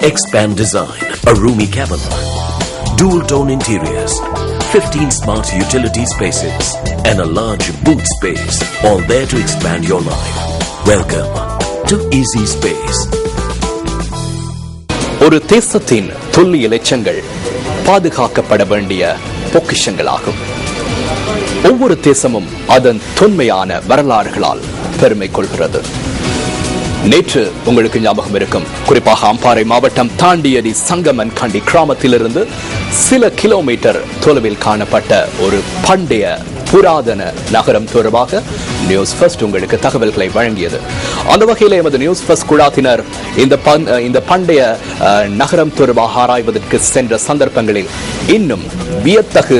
Expand Design, a roomy cabin, dual tone interiors, 15 smart utility spaces, and a large boot space, all there to expand your life. Welcome to Easy Space. ஒரு தேசத்தின் தொல்லியல் எச்சங்கள் பாதுகாக்கப்பட வேண்டிய பொக்கிஷங்களாகும். ஒவ்வொரு தேசமும் அதன் தொன்மையான வரலாறுகளால் பெருமை கொள்கிறது. நேற்று உங்களுக்கு ஞாபகம் இருக்கும், குறிப்பாக அம்பாறை மாவட்டம் தாண்டியடி சங்கமன் கண்டி கிராமத்திலிருந்து சில கிலோமீட்டர் தொலைவில் காணப்பட்ட ஒரு பண்டைய புராதன நகரம் தொடர்பாக நியூஸ் ஃபர்ஸ்ட் உங்களுக்கு தகவல்களை வழங்கியது. அந்த வகையில் எமது நியூஸ் ஃபர்ஸ்ட் குழாத்தினர் இந்த பண்டைய நகரம் தொடர்பாக ஆராய்வதற்கு சென்ற சந்தர்ப்பங்களில் இன்னும் வியத்தகு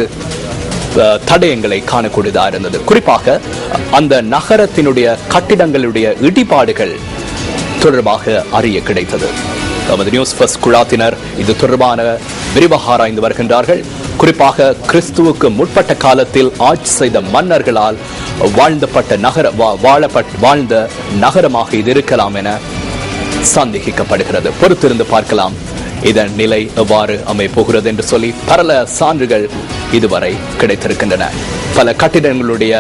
தடயங்களை காணக்கூடியதாக இருந்தது. குறிப்பாக அந்த நகரத்தினுடைய கட்டிடங்களுடைய இடிபாடுகள் தொடர்பாக அறிய கிடைத்தது. நமது நியூஸ் ஃபர்ஸ்ட் குழாத்தினர் இது தொடர்பான விரிவாக ஆராய்ந்து வருகின்றார்கள். குறிப்பாக கிறிஸ்துவுக்கு முற்பட்ட காலத்தில் ஆட்சி செய்த மன்னர்களால் வாழ்ந்த நகரமாக இது இருக்கலாம் என சந்தேகிக்கப்படுகிறது. பொறுத்திருந்து பார்க்கலாம் இதன் நிலை எவ்வாறு அமைப்போகிறது என்று சொல்லி பல சான்றுகள் இதுவரை கிடைத்திருக்கின்றன. பல கட்டிடங்களுடைய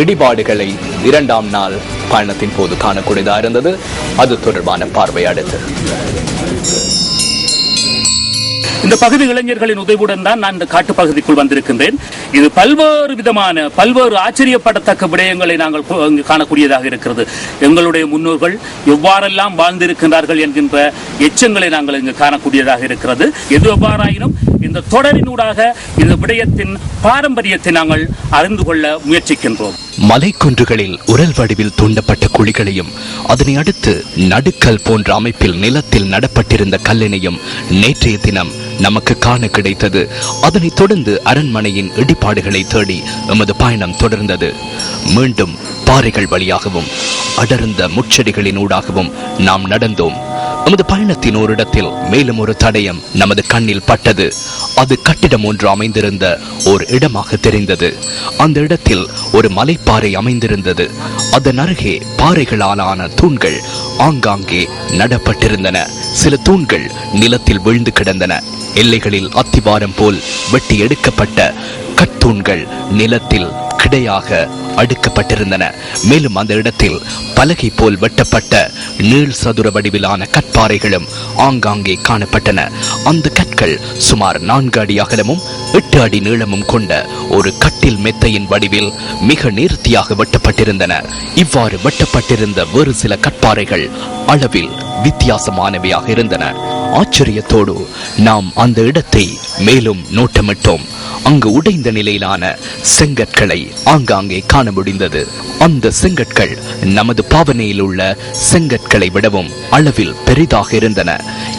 இடிபாடுகளை 2ஆம் நாள் பயணத்தின் போது காணக்கூடியதாக இருந்தது. அது தொடர்பான பார்வை அடுத்து. இந்த பகுதி இளைஞர்களின் உதவியுடன் தான் நான் இந்த காட்டு பகுதிக்குள் வந்திருக்கின்றேன். இது பல்வேறு ஆச்சரியப்படத்தக்க விடயங்களை நாங்கள் காணக்கூடியதாக இருக்கிறது. எங்களுடைய முன்னோர்கள் எவ்வாறெல்லாம் வாழ்ந்திருக்கின்றார்கள் என்கின்ற எச்சங்களை நாங்கள் இங்கு காணக்கூடியதாக இருக்கிறது. எது எவ்வாறாயினும் இந்த தொடரினூடாக இந்த விடயத்தின் பாரம்பரியத்தை நாங்கள் அறிந்து கொள்ள முயற்சிக்கின்றோம். மலைக்குன்றுகளில் உரல் வடிவில் தூண்டப்பட்ட குழிகளையும் அதனை அடுத்து நடுக்கல் போன்ற அமைப்பில் நிலத்தில் நடப்பட்டிருந்த கல்லினையும் நேற்றைய தினம் நமக்கு காண கிடைத்தது. அதனைத் தொடர்ந்து அரண்மனையின் இடிபாடுகளை தேடி எமது பயணம் தொடர்ந்தது. மீண்டும் பாறைகள் வழியாகவும் அடர்ந்த முட்செடிகளின் ஊடாகவும் நாம் நடந்தோம். நமது பயணத்தின் ஒரு இடத்தில் மேலும் ஒரு தடயம் நமது கண்ணில் பட்டது. அது கட்டிடம் ஒன்று அமைந்திருந்த ஒரு இடமாக தெரிந்தது. அந்த இடத்தில் ஒரு மலைப்பாறை அமைந்திருந்தது. அதன் அருகே பாறைகளாலான தூண்கள் ஆங்காங்கே நடப்பட்டிருந்தன. சில தூண்கள் நிலத்தில் விழுந்து கிடந்தன. எல்லைகளில் அத்திவாரம் போல் வெட்டி எடுக்கப்பட்ட கத்தூண்கள் நிலத்தில் கிடையாக அடுக்கப்பட்டிருந்தன. மேலும் அந்த இடத்தில் பலகை போல் வெட்டப்பட்ட நீள் சதுர வடிவிலான கற்பாறைகளும் ஆங்காங்கே காணப்பட்டன. அந்த கற்கள் சுமார் 4 அடி அகலமும் 8 அடி நீளமும் கொண்ட ஒரு கட்டில் மெத்தையின் வடிவில் மிக நேர்த்தியாக வெட்டப்பட்டிருந்தன. இவ்வாறு வெட்டப்பட்டிருந்த வேறு சில கற்பாறைகள் அளவில் வித்தியாசமானவையாக இருந்தன. ஆச்சரியத்தோடு நாம் அந்த இடத்தை மேலும் நோட்டமிட்டோம். அங்கு உடைந்த நிலையிலான செங்கற்களை ஆங்காங்கே காண முடிந்தது. அந்த செங்கற்கள் நமது பாவனையில் உள்ள செங்கற்களை விடவும் அளவில் பெரிதாக இருந்தன.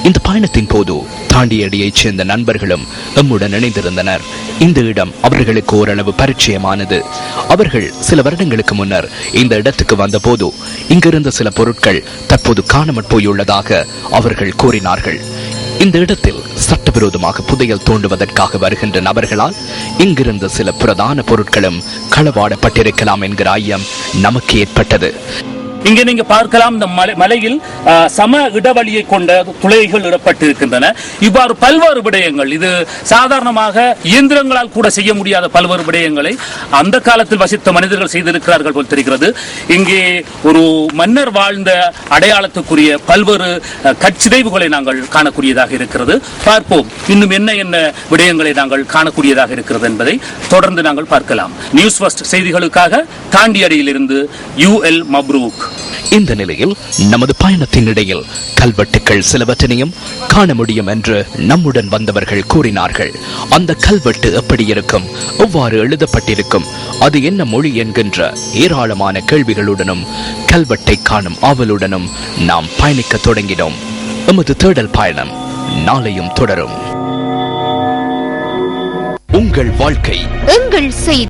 இந்த பயணத்தின் போது தாண்டியடியைச் சேர்ந்த நண்பர்களும் எம்முடன் இணைந்திருந்தனர். இந்த இடம் அவர்களுக்கு ஓரளவு பரிச்சயமானது. அவர்கள் சில வருடங்களுக்கு முன்னர் இந்த இடத்துக்கு வந்த போது இங்கிருந்த சில பொருட்கள் தற்போது காணாமற் போயுள்ளதாக அவர்கள் கூறினார்கள். இந்த இடத்தில் சட்டவிரோதமாக புதையல் தோண்டுவதற்காக வருகின்ற நபர்களால் இங்கிருந்த சில பிரதான பொருட்களும் களவாடப்பட்டிருக்கலாம் என்கிற ஐயம் நமக்கு ஏற்பட்டது. இங்கே நீங்க பார்க்கலாம், இந்த மலையில் சம இடவழியை கொண்ட துளைகள் இடப்பட்டிருக்கின்றன. இவ்வாறு பல்வேறு விடயங்கள், இது சாதாரணமாக இயந்திரங்களால் கூட செய்ய முடியாத பல்வேறு விடயங்களை அந்த காலத்தில் வசித்த மனிதர்கள் செய்திருக்கிறார்கள் போல் தெரிகிறது. இங்கே ஒரு மன்னர் வாழ்ந்த அடையாளத்துக்குரிய பல்வேறு கற்சிதைவுகளை நாங்கள் காணக்கூடியதாக இருக்கிறது. பார்ப்போம் இன்னும் என்ன விடயங்களை நாங்கள் காணக்கூடியதாக இருக்கிறது என்பதை தொடர்ந்து நாங்கள் பார்க்கலாம். நியூஸ் ஃபர்ஸ்ட் செய்திகளுக்காக தாண்டியடியிலிருந்து UL மப்ரூக். இந்த நிலையில் நமது பயணத்தின் இடையில் கல்வெட்டுக்கள் சிலவற்றினையும் காண முடியும் என்று நம்முடன் வந்தவர்கள் கூறினார்கள். அந்த கல்வெட்டு எப்படி இருக்கும், எவ்வாறு எழுதப்பட்டிருக்கும், அது என்ன மொழி என்கின்ற ஏராளமான கேள்விகளுடனும் கல்வெட்டை காணும் ஆவலுடனும் நாம் பயணிக்க தொடங்கினோம். எமது தேடல் பயணம் நாளையும் தொடரும். உங்கள் வாழ்க்கை, எங்கள் செய்தி.